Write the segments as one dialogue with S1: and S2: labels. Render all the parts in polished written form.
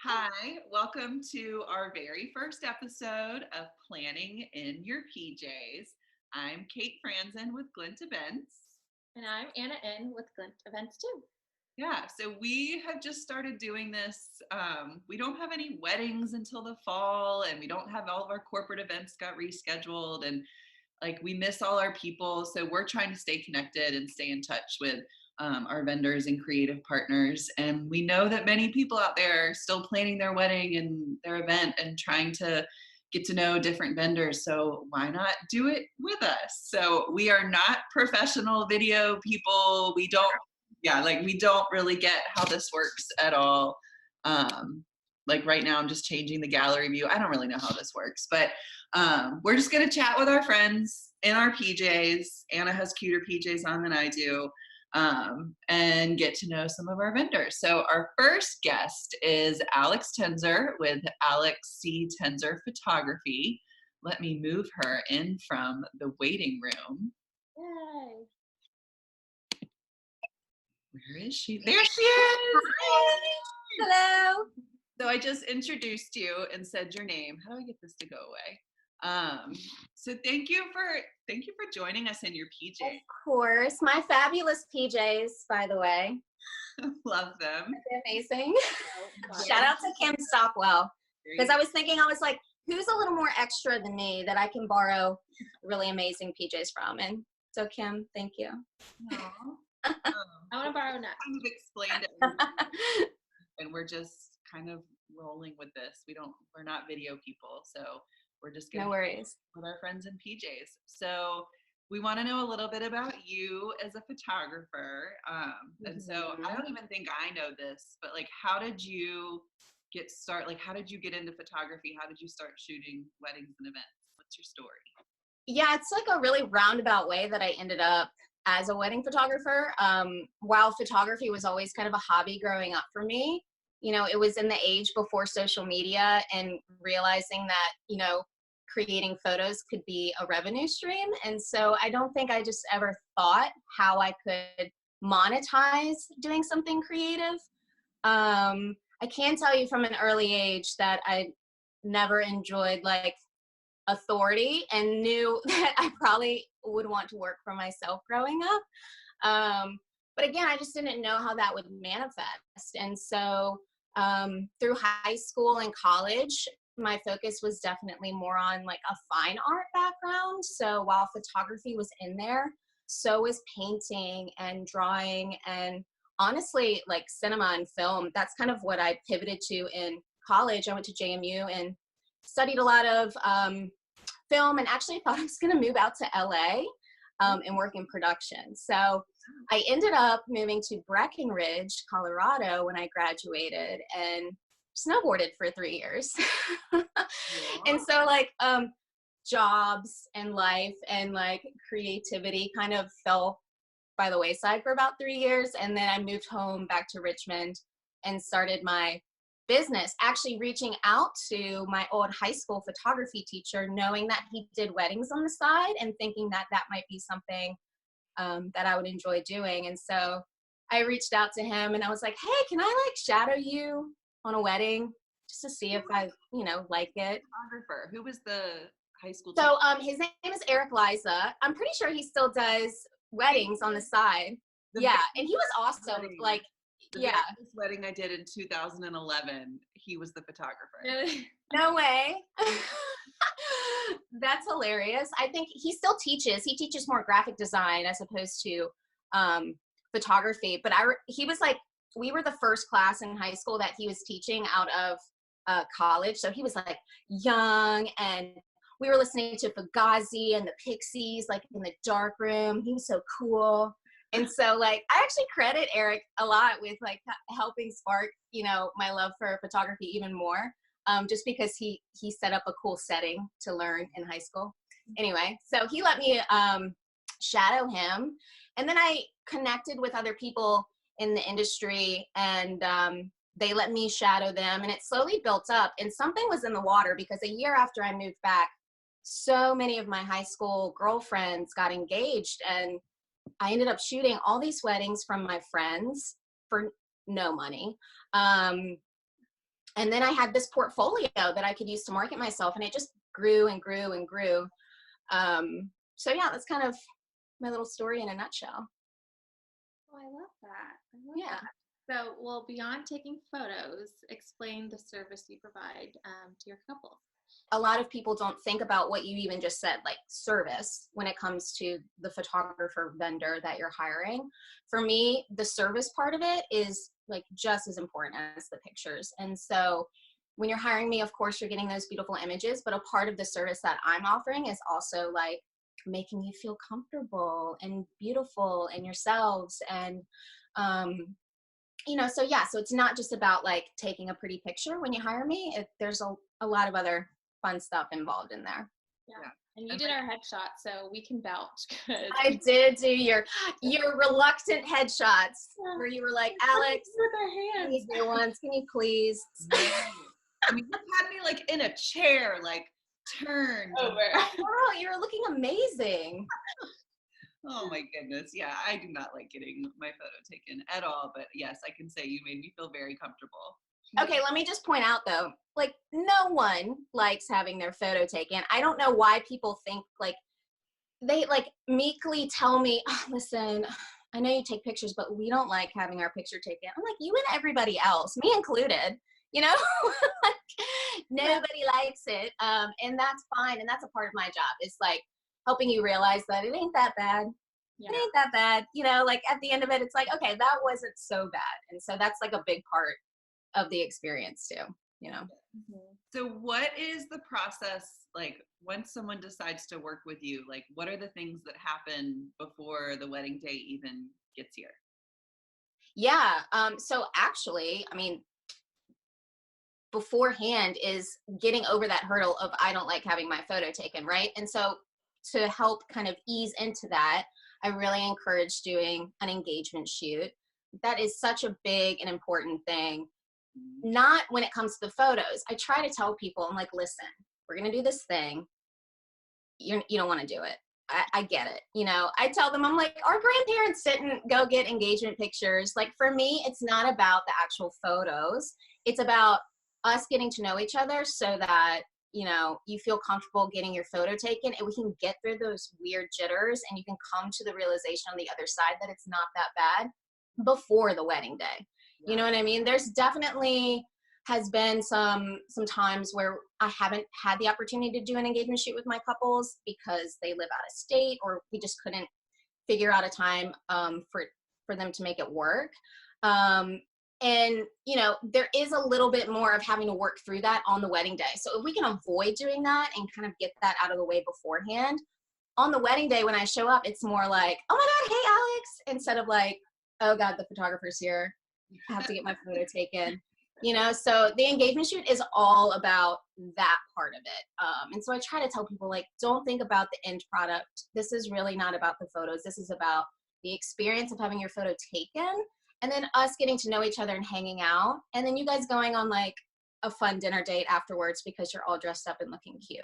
S1: Hi, welcome to our very first episode of Planning in Your PJs. I'm Kate Franzen with Glint Events.
S2: And I'm Anna N with Glint Events too.
S1: Yeah, so we have just started doing this. We don't have any weddings until the fall, and we don't have all of our corporate events got rescheduled, and like we miss all our people. So we're trying to stay connected and stay in touch with our vendors and creative partners. And we know that many people out there are still planning their wedding and their event and trying to get to know different vendors. So why not do it with us? So we are not professional video people. We don't really get how this works at all. Like right now, I'm just changing the gallery view. I don't really know how this works, but we're just going to chat with our friends in our PJs. Anna has cuter PJs on than I do, and get to know some of our vendors. So our first guest is Alex Tenzer with Alex C. Tenzer Photography. Let me move her in from the waiting room.
S2: Yay.
S1: Where is she? There she is!
S2: Hello.
S1: So I just introduced you and said your name. How do I get this to go away? So thank you for joining us in your PJs.
S2: Of course. My fabulous PJs, by the way.
S1: Love them.
S2: They're amazing. Shout out to Kim Stockwell. Because I was thinking, I was like, who's a little more extra than me that I can borrow really amazing PJs from? And so Kim, thank you.
S1: I
S2: want to borrow next.
S1: Kind of explained it. And we're just kind of rolling with this. We're not video people, so we're just gonna
S2: no worries
S1: with our friends in PJs. So we want to know a little bit about you as a photographer. And so I don't even think I know this, but like, how did you get started? Like, how did you get into photography? How did you start shooting weddings and events? What's your story?
S2: Yeah, it's like a really roundabout way that I ended up as a wedding photographer. While photography was always kind of a hobby growing up for me, you know, it was in the age before social media and realizing that, you know, creating photos could be a revenue stream. And so I don't think I just ever thought how I could monetize doing something creative. I can tell you from an early age that I never enjoyed like authority and knew that I probably would want to work for myself growing up. But again, I just didn't know how that would manifest. And so through high school and college, my focus was definitely more on like a fine art background. So while photography was in there, so was painting and drawing and honestly like cinema and film. That's kind of what I pivoted to in college. I went to JMU and studied a lot of film and actually thought I was going to move out to LA and work in production. So I ended up moving to Breckenridge, Colorado when I graduated and snowboarded for 3 years. And so like jobs and life and like creativity kind of fell by the wayside for about 3 years. And then I moved home back to Richmond and started my business, actually reaching out to my old high school photography teacher, knowing that he did weddings on the side and thinking that that might be something that I would enjoy doing. And so I reached out to him and I was like, hey, can I like shadow you on a wedding just to see if I, you know, like it?
S1: Photographer. Who was the high school teacher?
S2: So his name is Eric Liza. I'm pretty sure he still does weddings on the side. Yeah, and he was awesome.
S1: Wedding.
S2: Like,
S1: the first wedding I did in 2011, he was the photographer.
S2: No way. That's hilarious. I think he still teaches. He teaches more graphic design as opposed to photography. But he was like, we were the first class in high school that he was teaching out of college. So he was like young and we were listening to Fugazi and the Pixies like in the dark room. He was so cool. And so like, I actually credit Eric a lot with like helping spark, you know, my love for photography even more, just because he set up a cool setting to learn in high school. Anyway, so he let me shadow him. And then I connected with other people in the industry and they let me shadow them and it slowly built up. And something was in the water because a year after I moved back, so many of my high school girlfriends got engaged and I ended up shooting all these weddings from my friends for no money. And then I had this portfolio that I could use to market myself, and it just grew and grew and grew. So yeah, that's kind of my little story in a nutshell.
S3: Oh, I love that. I love
S2: Yeah.
S3: that. So, well, beyond taking photos, explain the service you provide to your couples.
S2: A lot of people don't think about what you even just said, like service, when it comes to the photographer vendor that you're hiring. For me, the service part of it is like just as important as the pictures. And so when you're hiring me, of course, you're getting those beautiful images, but a part of the service that I'm offering is also like making you feel comfortable and beautiful in yourselves. And, so yeah, so it's not just about like taking a pretty picture when you hire me. There's a lot of other fun stuff involved in there.
S3: Yeah. And you did our headshot, so we can vouch.
S2: I did do your reluctant headshots where you were like, Alex,
S3: with our hands.
S2: these new ones, can you please?
S1: I mean, you had me like in a chair, like turned
S3: over.
S2: Girl, you're looking amazing.
S1: Oh my goodness. Yeah, I do not like getting my photo taken at all. But yes, I can say you made me feel very comfortable.
S2: Okay, let me just point out though, like no one likes having their photo taken. I don't know why people think like they like meekly tell me, oh, listen, I know you take pictures, but we don't like having our picture taken. I'm like, you and everybody else, me included, like, nobody likes it. And that's fine. And that's a part of my job. It's like helping you realize that it ain't that bad.
S3: Yeah.
S2: It ain't that bad. Like at the end of it, it's like, okay, that wasn't so bad. And so that's like a big part of the experience too.
S3: Mm-hmm.
S1: So what is the process like once someone decides to work with you? Like what are the things that happen before the wedding day even gets here?
S2: Yeah. So actually, I mean, beforehand is getting over that hurdle of I don't like having my photo taken, right? And so to help kind of ease into that, I really encourage doing an engagement shoot. That is such a big and important thing. Not when it comes to the photos. I try to tell people, I'm like, listen, we're going to do this thing. You don't want to do it. I get it. I tell them, I'm like, our grandparents didn't go get engagement pictures. Like for me, it's not about the actual photos. It's about us getting to know each other so that, you feel comfortable getting your photo taken and we can get through those weird jitters and you can come to the realization on the other side that it's not that bad before the wedding day. You know what I mean? There's definitely has been some times where I haven't had the opportunity to do an engagement shoot with my couples because they live out of state or we just couldn't figure out a time for them to make it work. And there is a little bit more of having to work through that on the wedding day. So if we can avoid doing that and kind of get that out of the way beforehand, on the wedding day when I show up, it's more like, oh my God, hey Alex, instead of like, oh God, the photographer's here. I have to get my photo taken. So the engagement shoot is all about that part of it. And so I try to tell people, like, don't think about the end product. This is really not about the photos. This is about the experience of having your photo taken and then us getting to know each other and hanging out. And then you guys going on like a fun dinner date afterwards because you're all dressed up and looking cute.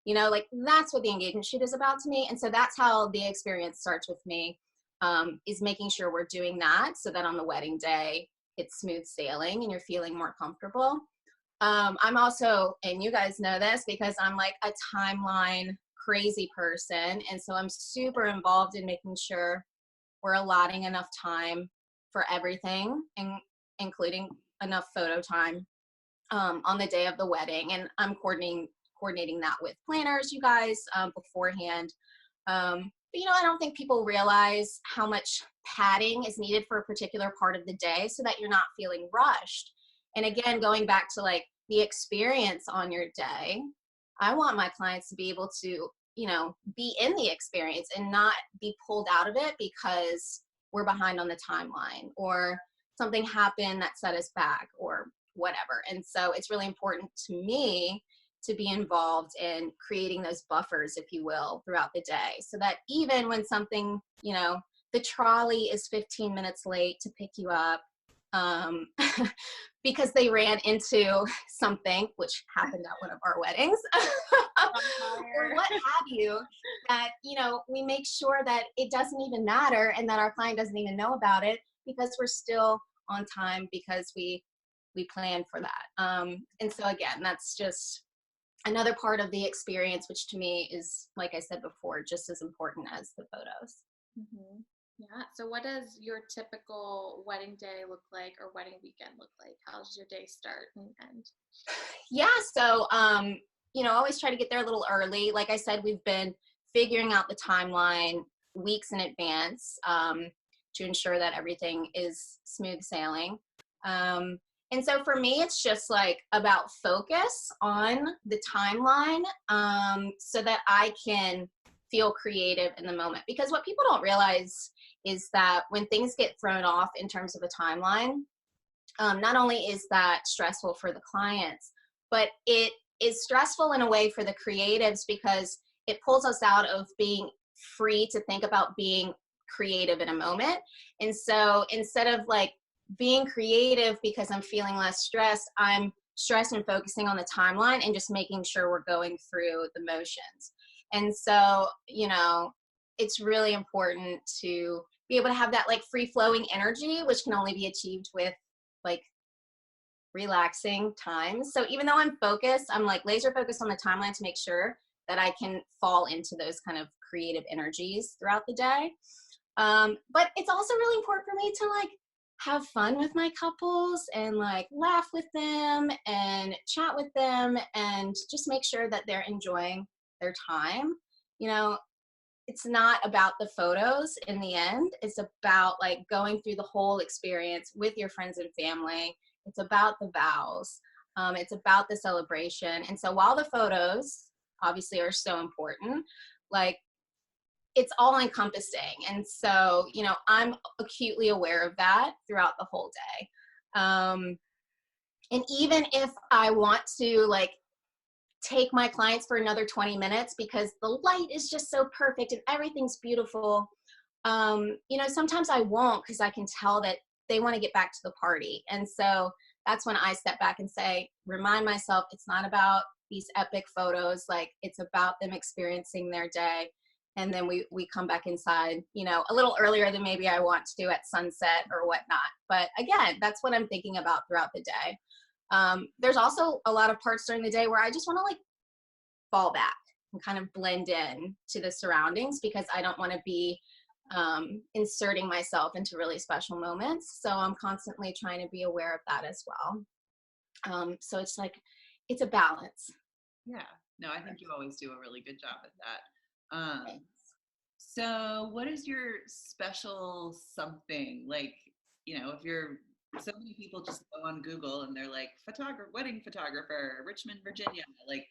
S2: Like that's what the engagement shoot is about to me. And so that's how the experience starts with me, is making sure we're doing that so that on the wedding day, it's smooth sailing and you're feeling more comfortable. I'm also, and you guys know this because I'm like a timeline crazy person. And so I'm super involved in making sure we're allotting enough time for everything, including enough photo time on the day of the wedding. And I'm coordinating that with planners, you guys, beforehand. But I don't think people realize how much padding is needed for a particular part of the day so that you're not feeling rushed. And again, going back to like the experience on your day, I want my clients to be able to, be in the experience and not be pulled out of it because we're behind on the timeline or something happened that set us back or whatever. And so it's really important to me to be involved in creating those buffers, if you will, throughout the day so that even when something, the trolley is 15 minutes late to pick you up because they ran into something, which happened at one of our weddings or what have you, that, we make sure that it doesn't even matter and that our client doesn't even know about it because we're still on time because we we plan for that. And so again, that's just another part of the experience, which to me is, like I said before, just as important as the photos.
S3: Mm-hmm. Yeah. So what does your typical wedding day look like, or wedding weekend look like? How does your day start and end?
S2: Yeah. So, always try to get there a little early. Like I said, we've been figuring out the timeline weeks in advance to ensure that everything is smooth sailing. And so for me, it's just like about focus on the timeline so that I can feel creative in the moment. Because what people don't realize is that when things get thrown off in terms of a timeline, not only is that stressful for the clients, but it is stressful in a way for the creatives because it pulls us out of being free to think about being creative in a moment. And so instead of like being creative because I'm feeling less stressed, I'm stressed and focusing on the timeline and just making sure we're going through the motions. And so, it's really important to be able to have that like free flowing energy, which can only be achieved with like relaxing times. So even though I'm focused, I'm like laser focused on the timeline to make sure that I can fall into those kind of creative energies throughout the day. But it's also really important for me to like have fun with my couples and like laugh with them and chat with them and just make sure that they're enjoying their time. It's not about the photos in the end. It's about like going through the whole experience with your friends and family. It's about the vows. It's about the celebration. And so while the photos obviously are so important, like it's all encompassing. And so, I'm acutely aware of that throughout the whole day. And even if I want to like take my clients for another 20 minutes because the light is just so perfect and everything's beautiful, sometimes I won't because I can tell that they want to get back to the party. And so that's when I step back and say, remind myself, it's not about these epic photos, like it's about them experiencing their day. And then we come back inside, a little earlier than maybe I want to at sunset or whatnot. But again, that's what I'm thinking about throughout the day. There's also a lot of parts during the day where I just want to like fall back and kind of blend in to the surroundings because I don't want to be inserting myself into really special moments. So I'm constantly trying to be aware of that as well. So it's like, it's a balance.
S1: Yeah, no, I think you always do a really good job at that. So what is your special something? Like, if you're, so many people just go on Google and they're like, wedding photographer, Richmond, Virginia. Like,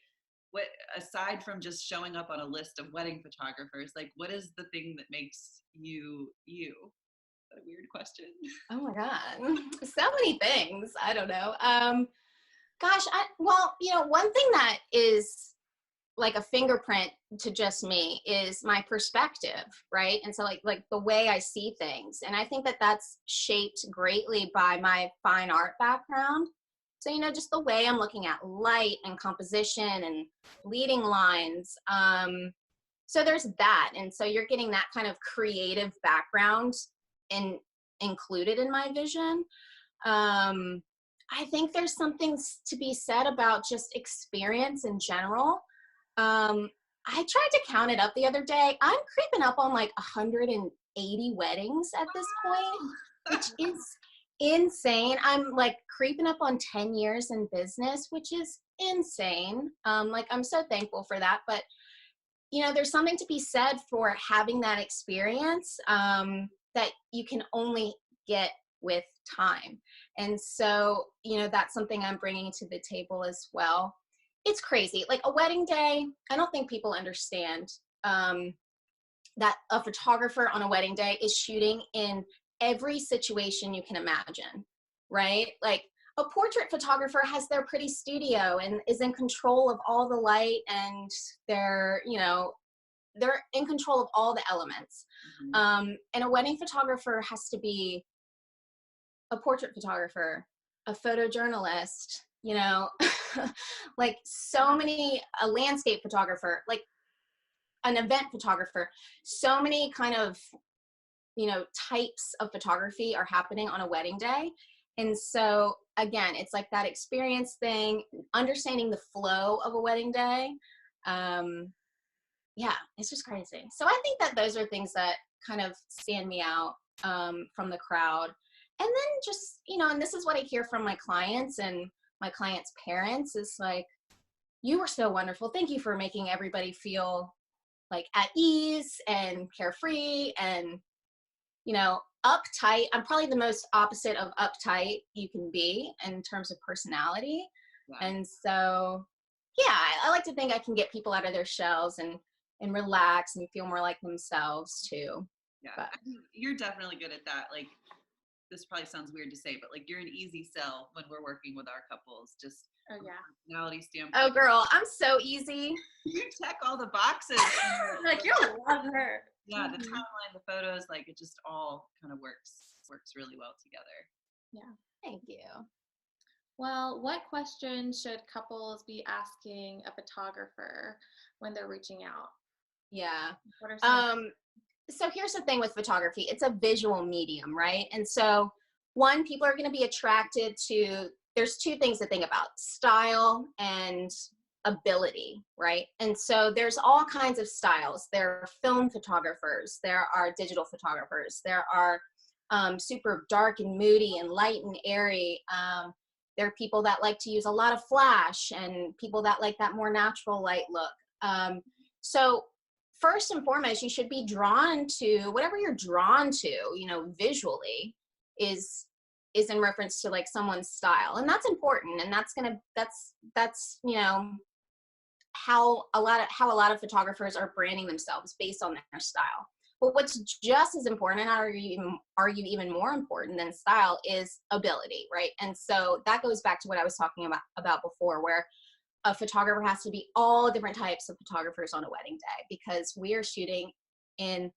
S1: what, aside from just showing up on a list of wedding photographers, like, what is the thing that makes you you? What a weird question.
S2: Oh my God. So many things. I don't know. Gosh, one thing that is like a fingerprint to just me is my perspective, right? And so like the way I see things. And I think that that's shaped greatly by my fine art background. So, just the way I'm looking at light and composition and leading lines. So there's that. And so you're getting that kind of creative background included in my vision. I think there's something to be said about just experience in general. I tried to count it up the other day. I'm creeping up on like 180 weddings at this point, which is insane. I'm like creeping up on 10 years in business, which is insane. Like I'm so thankful for that. But, there's something to be said for having that experience that you can only get with time. And so, that's something I'm bringing to the table as well. It's crazy. Like a wedding day, I don't think people understand that a photographer on a wedding day is shooting in every situation you can imagine, right? Like a portrait photographer has their pretty studio and is in control of all the light and they're in control of all the elements. Mm-hmm. And a wedding photographer has to be a portrait photographer, a photojournalist, like so many, a landscape photographer, like an event photographer, so many kind of, types of photography are happening on a wedding day. And so again, it's like that experience thing, understanding the flow of a wedding day. Um, yeah, it's just crazy. So I think that those are things that kind of stand me out from the crowd. And then just, and this is what I hear from my clients and my clients' parents is like, you were so wonderful. Thank you for making everybody feel like at ease and carefree and, uptight. I'm probably the most opposite of uptight you can be in terms of personality.
S1: Yeah.
S2: And so, yeah, I like to think I can get people out of their shells and relax and feel more like themselves too.
S1: Yeah,
S2: But
S1: I mean, you're definitely good at that. Like, this probably sounds weird to say, but like you're an easy sell when we're working with our couples, just
S3: Oh
S1: from a
S3: yeah.
S1: personality standpoint.
S2: oh girl, I'm so easy.
S1: You check all the boxes.
S3: Like you'll love her.
S1: Yeah, the
S3: Mhm.
S1: timeline, the photos, like it just all kind of works really well together.
S3: Yeah.
S2: Thank you.
S3: Well, what questions should couples be asking a photographer when they're reaching out?
S2: Yeah.
S3: What are some?
S2: So here's the thing with photography, it's a visual medium, right? And so one, people are going to be attracted to, there's two things to think about: style and ability, right? And so there's all kinds of styles. There are film photographers, there are digital photographers, there are super dark and moody and light and airy. There are people that like to use a lot of flash and people that like that more natural light look. So first and foremost, you should be drawn to whatever you're drawn to, visually is in reference to like someone's style. And that's important. And that's how a lot of photographers are branding themselves based on their style. But what's just as important, and argue even more important than style, is ability, right? And so that goes back to what I was talking about before, where a photographer has to be all different types of photographers on a wedding day, because we are shooting in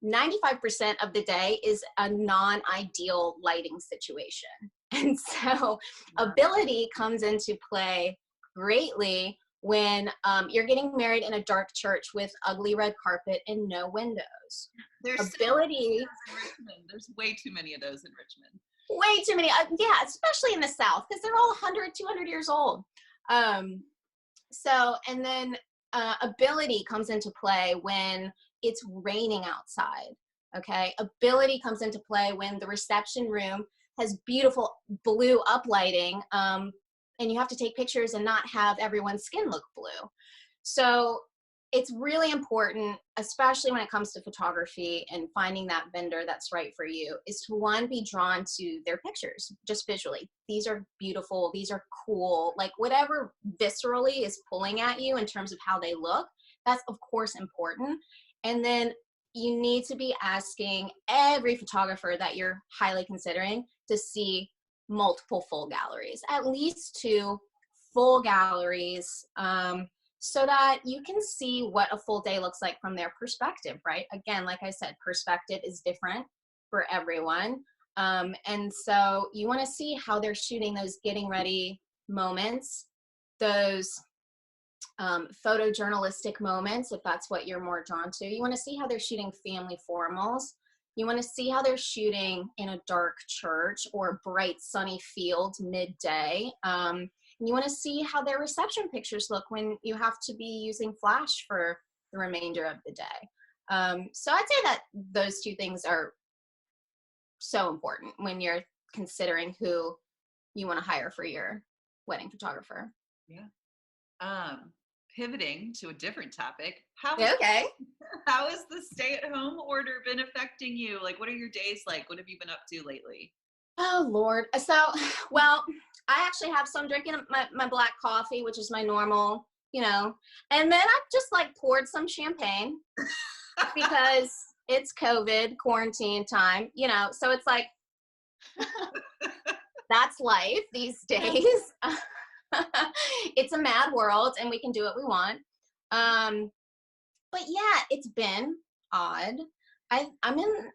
S2: 95% of the day is a non-ideal lighting situation. And so ability comes into play greatly when you're getting married in a dark church with ugly red carpet and no windows.
S1: There's
S2: Ability.
S1: in Richmond. There's way too many of those in Richmond.
S2: Way too many. Yeah, especially in the South, because they're all 100, 200 years old. So, and then ability comes into play when it's raining outside. Okay. Ability comes into play when the reception room has beautiful blue uplighting, and you have to take pictures and not have everyone's skin look blue. So it's really important, especially when it comes to photography and finding that vendor that's right for you, is to one, be drawn to their pictures just visually. These are beautiful, these are cool, like whatever viscerally is pulling at you in terms of how they look, that's of course important. And then you need to be asking every photographer that you're highly considering to see multiple full galleries, at least 2 full galleries, so that you can see what a full day looks like from their perspective, right? Again, like I said, perspective is different for everyone. And so you want to see how they're shooting those getting ready moments, those photojournalistic moments, if that's what you're more drawn to. You want to see how they're shooting family formals. You want to see how they're shooting in a dark church or bright sunny fields midday. You want to see how their reception pictures look when you have to be using flash for the remainder of the day. So I'd say that those two things are so important when you're considering who you want to hire for your wedding photographer.
S1: Yeah. Pivoting to a different topic,
S2: Okay.
S1: how has the stay-at-home order been affecting you? Like, what are your days like? What have you been up to lately?
S2: Oh Lord. So, well, I actually have some drinking my black coffee, which is my normal, and then I just like poured some champagne because it's COVID quarantine time, so it's like, that's life these days. It's a mad world and we can do what we want. But yeah, it's been odd. I'm in,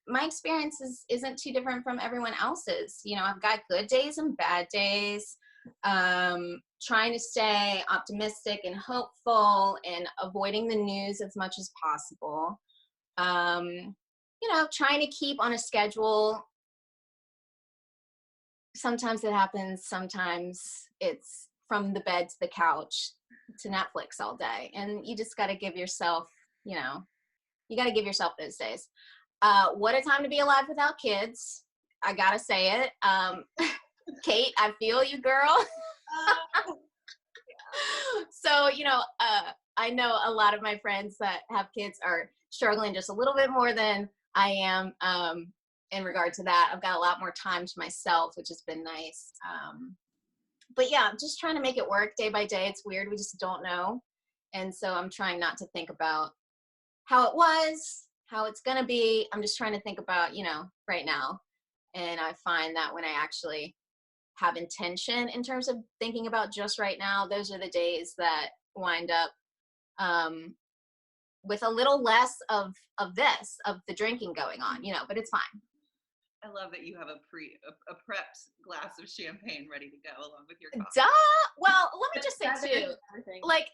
S2: my experience isn't too different from everyone else's. I've got good days and bad days. Trying to stay optimistic and hopeful and avoiding the news as much as possible. Trying to keep on a schedule sometimes it happens, sometimes it's from the bed to the couch to Netflix all day. And you just got to give yourself, you know, you got to give yourself those days. What a time to be alive without kids. I got to say it. Kate, I feel you, girl. So, you know, I know a lot of my friends that have kids are struggling just a little bit more than I am in regard to that. I've got a lot more time to myself, which has been nice. But yeah, I'm just trying to make it work day by day. It's weird. We just don't know. And so I'm trying not to think about how it was, how it's going to be. I'm just trying to think about, you know, right now. And I find that when I actually have intention in terms of thinking about just right now, those are the days that wind up with a little less of the drinking going on, you know, but it's fine.
S1: I love that you have a prepped glass of champagne ready to go along with your coffee.
S2: Duh! Well, let me just say too, like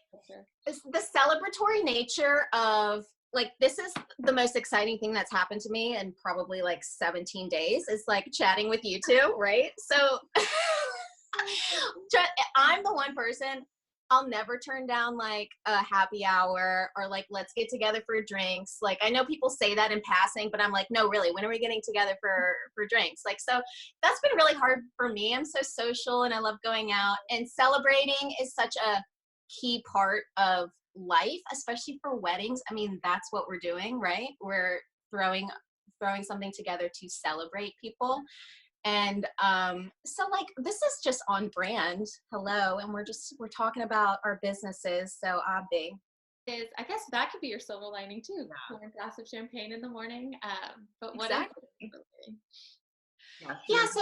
S2: the celebratory nature of, like, this is the most exciting thing that's happened to me in probably like 17 days is like chatting with you two, right? So I'm the one person, I'll never turn down like a happy hour or like, let's get together for drinks. Like, I know people say that in passing, but I'm like, no, really, when are we getting together for drinks? Like, so that's been really hard for me. I'm so social and I love going out, and celebrating is such a key part of life, especially for weddings. I mean, that's what we're doing, right? We're throwing something together to celebrate people. And so like, this is just on brand. Hello. And we're talking about our businesses. So Abby.
S3: I guess that could be your silver lining too. Yeah. Pour a glass of champagne in the morning. But what
S2: exactly.
S1: Yeah,
S2: so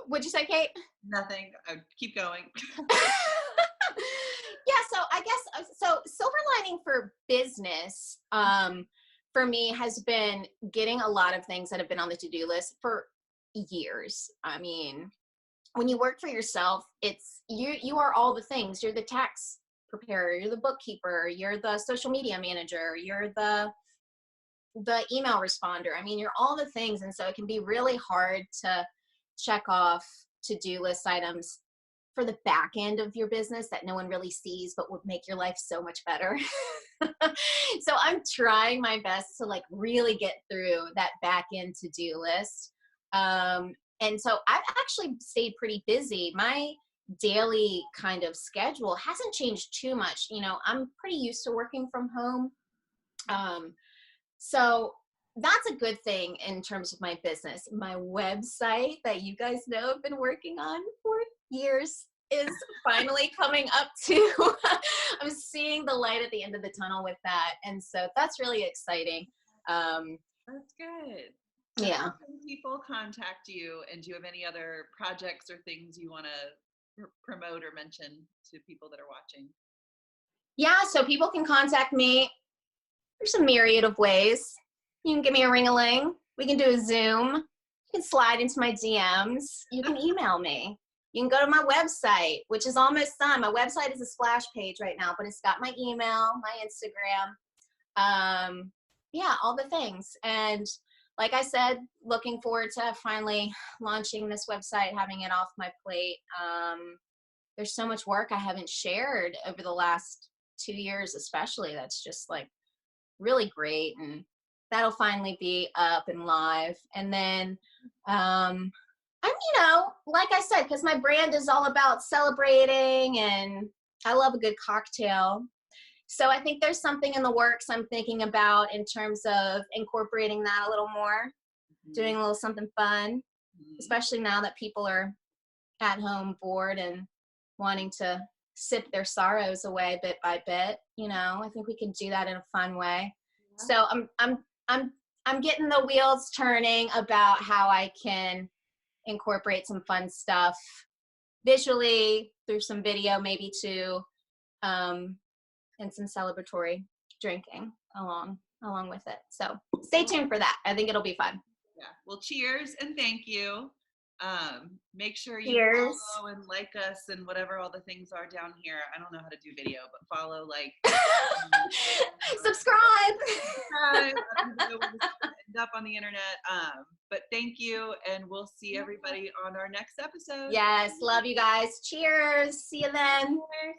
S2: what'd you say, Kate?
S1: Nothing. Keep going.
S2: Yeah, so I guess, so silver lining for business for me has been getting a lot of things that have been on the to-do list for years. I mean, when you work for yourself, it's you are all the things. You're the tax preparer, you're the bookkeeper, you're the social media manager, you're the email responder. I mean, you're all the things. And so it can be really hard to check off to-do list items for the back end of your business that no one really sees, but would make your life so much better. So I'm trying my best to like really get through that back end to-do list. And so I've actually stayed pretty busy. My daily kind of schedule hasn't changed too much. You know, I'm pretty used to working from home. So that's a good thing in terms of my business. My website that you guys know I've been working on for years is finally coming up to, I'm seeing the light at the end of the tunnel with that. And so that's really exciting.
S1: That's good.
S2: Yeah.
S1: How can people contact you, and do you have any other projects or things you want to promote or mention to people that are watching?
S2: Yeah, so people can contact me. There's a myriad of ways. You can give me a ring-a-ling. We can do a Zoom. You can slide into my DMs. You can email me. You can go to my website, which is almost done. My website is a splash page right now, but it's got my email, my Instagram, yeah, all the things. And like I said, looking forward to finally launching this website, having it off my plate. There's so much work I haven't shared over the last 2 years, especially. That's just like really great. And that'll finally be up and live. And then, I'm, you know, like I said, because my brand is all about celebrating and I love a good cocktail. So I think there's something in the works I'm thinking about in terms of incorporating that a little more, doing a little something fun, especially now that people are at home bored and wanting to sip their sorrows away bit by bit. You know, I think we can do that in a fun way. Yeah. So I'm getting the wheels turning about how I can incorporate some fun stuff visually through some video, maybe too, and some celebratory drinking along with it. So stay tuned for that. I think it'll be fun.
S1: Yeah. Well, cheers and thank you. Make sure you follow and like us and whatever all the things are down here. I don't know how to do video, but follow, like,
S2: subscribe.
S1: end up on the internet. But thank you, and we'll see everybody on our next episode.
S2: Yes, love you guys. Cheers. See you then.
S3: Cheers.